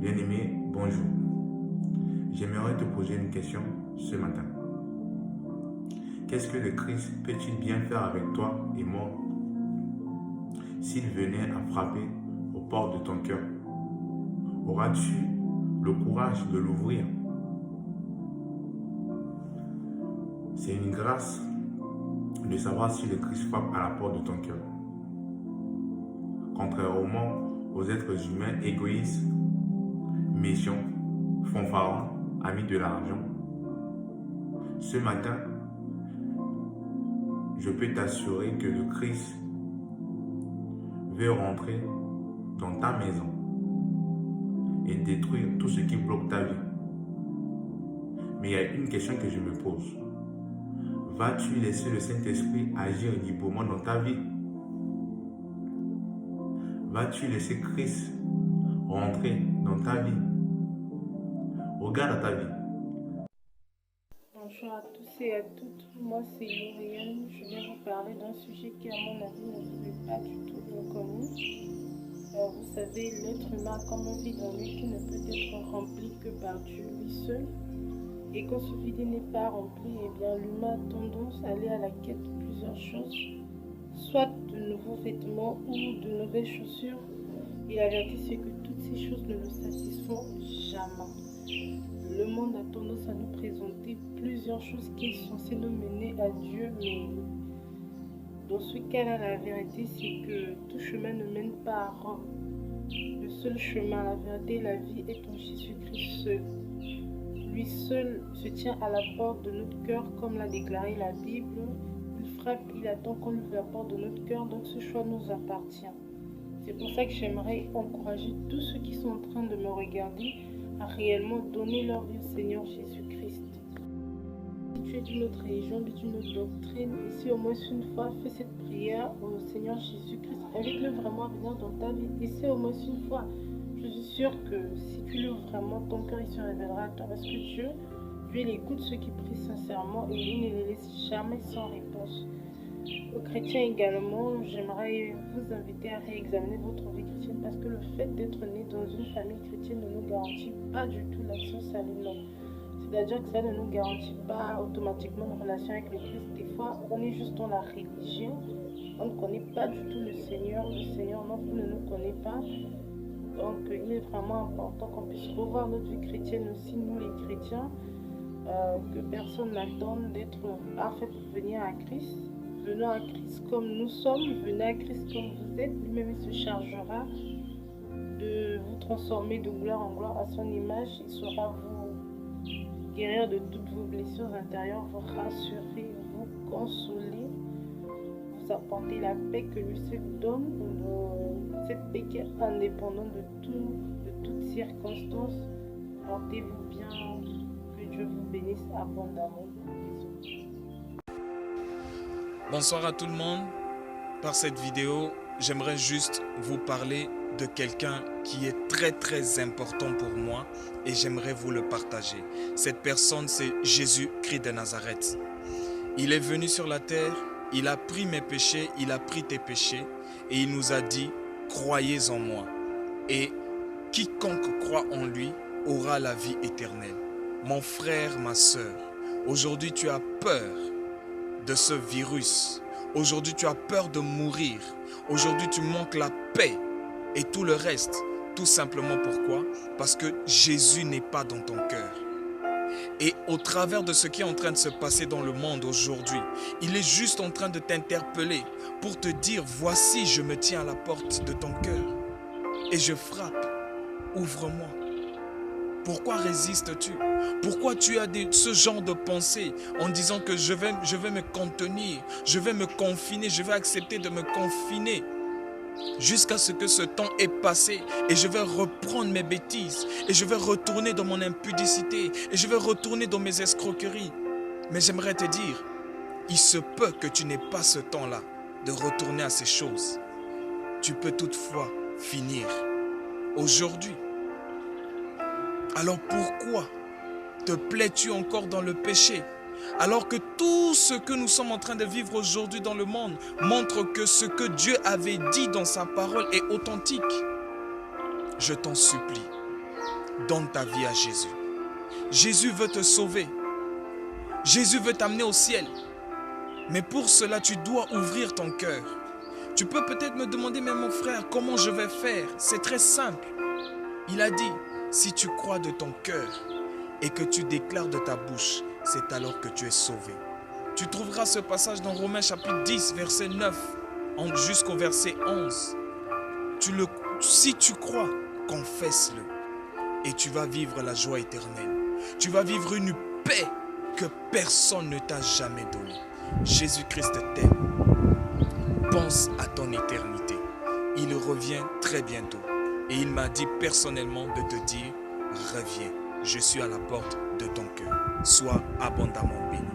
Bien-aimé, bonjour. J'aimerais te poser une question ce matin. Qu'est-ce que le Christ peut-il bien faire avec toi et moi s'il venait à frapper aux portes de ton cœur? Auras-tu le courage de l'ouvrir? C'est une grâce de savoir si le Christ frappe à la porte de ton cœur. Contrairement aux êtres humains égoïstes, méchants, fanfarons, amis de l'argent, ce matin, je peux t'assurer que le Christ veut rentrer dans ta maison et détruire tout ce qui bloque ta vie. Mais il y a une question que je me pose. Vas-tu laisser le Saint-Esprit agir librement dans ta vie? Vas-tu laisser Christ rentrer dans ta vie? Regarde ta vie. Bonjour à tous et à toutes, moi c'est Lauriane. Je viens vous parler d'un sujet qui à mon avis ne vous est pas du tout inconnu. Vous savez, l'être humain a comme un vide en lui qui ne peut être rempli que par Dieu lui seul. Et quand ce vide n'est pas rempli, eh bien l'humain a tendance à aller à la quête de plusieurs choses, soit de nouveaux vêtements ou de nouvelles chaussures. Et la vérité c'est que toutes ces choses ne le satisfont jamais. Le monde a tendance à nous présenter plusieurs choses qui sont censées nous mener à Dieu, mais dans ce cas-là, la vérité, c'est que tout chemin ne mène pas à Rome. Le seul chemin, la vérité et la vie est en Jésus-Christ seul. Lui seul se tient à la porte de notre cœur, comme l'a déclaré la Bible. Il frappe, il attend qu'on ouvre la porte de notre cœur, donc ce choix nous appartient. C'est pour ça que j'aimerais encourager tous ceux qui sont en train de me regarder à réellement donner leur vie au Seigneur Jésus-Christ. Si tu es d'une autre religion, d'une autre doctrine, et si au moins une fois fais cette prière au Seigneur Jésus-Christ, invite-le vraiment à venir dans ta vie. Et si au moins une fois, je suis sûre que si tu l'ouvres vraiment, ton cœur il se révélera à toi. Parce que Dieu, il écoute ceux qui prient sincèrement et il ne les laisse jamais sans réponse. Aux chrétiens également, j'aimerais vous inviter à réexaminer votre vie chrétienne parce que le fait d'être né dans une famille chrétienne ne nous garantit pas du tout l'action salut, non. C'est-à-dire que ça ne nous garantit pas automatiquement une relation avec le Christ. Des fois, on est juste dans la religion, on ne connaît pas du tout le Seigneur non plus ne nous connaît pas. Donc, il est vraiment important qu'on puisse revoir notre vie chrétienne aussi, nous les chrétiens, que personne n'attende d'être parfait pour venir à Christ. Venons à Christ comme nous sommes, venez à Christ comme vous êtes, lui-même il se chargera de vous transformer de gloire en gloire à son image. Il saura vous guérir de toutes vos blessures intérieures, vous rassurer, vous consoler, vous apporter la paix que lui seul donne, cette paix qui est indépendante de toutes circonstances. Portez-vous bien, que Dieu vous bénisse abondamment. Bonsoir à tout le monde. Par cette vidéo, j'aimerais juste vous parler de quelqu'un qui est très important pour moi et j'aimerais vous le partager. Cette personne, c'est Jésus-Christ de Nazareth. Il est venu sur la terre, il a pris mes péchés, il a pris tes péchés et il nous a dit « Croyez en moi » et quiconque croit en lui aura la vie éternelle. Mon frère, ma sœur, aujourd'hui tu as peur de ce virus. Aujourd'hui, tu as peur de mourir. Aujourd'hui, tu manques la paix et tout le reste. Tout simplement pourquoi? Parce que Jésus n'est pas dans ton cœur. Et au travers de ce qui est en train de se passer dans le monde aujourd'hui, il est juste en train de t'interpeller pour te dire, voici, je me tiens à la porte de ton cœur et je frappe. Ouvre-moi. Pourquoi résistes-tu? Pourquoi tu as ce genre de pensée en disant que je vais me contenir, je vais me confiner, je vais accepter de me confiner jusqu'à ce que ce temps est passé et je vais reprendre mes bêtises et je vais retourner dans mon impudicité et je vais retourner dans mes escroqueries. Mais j'aimerais te dire, il se peut que tu n'aies pas ce temps-là de retourner à ces choses. Tu peux toutefois finir aujourd'hui. Alors pourquoi te plais-tu encore dans le péché? Alors que tout ce que nous sommes en train de vivre aujourd'hui dans le monde montre que ce que Dieu avait dit dans sa parole est authentique. Je t'en supplie, donne ta vie à Jésus. Jésus veut te sauver. Jésus veut t'amener au ciel. Mais pour cela, tu dois ouvrir ton cœur. Tu peux peut-être me demander, mais mon frère, comment je vais faire? C'est très simple. Il a dit, si tu crois de ton cœur et que tu déclares de ta bouche, c'est alors que tu es sauvé. Tu trouveras ce passage dans Romains chapitre 10, verset 9 jusqu'au verset 11. Si tu crois, confesse-le et tu vas vivre la joie éternelle. Tu vas vivre une paix que personne ne t'a jamais donnée. Jésus-Christ t'aime. Pense à ton éternité. Il revient très bientôt. Et il m'a dit personnellement de te dire, reviens. Je suis à la porte de ton cœur. Sois abondamment béni.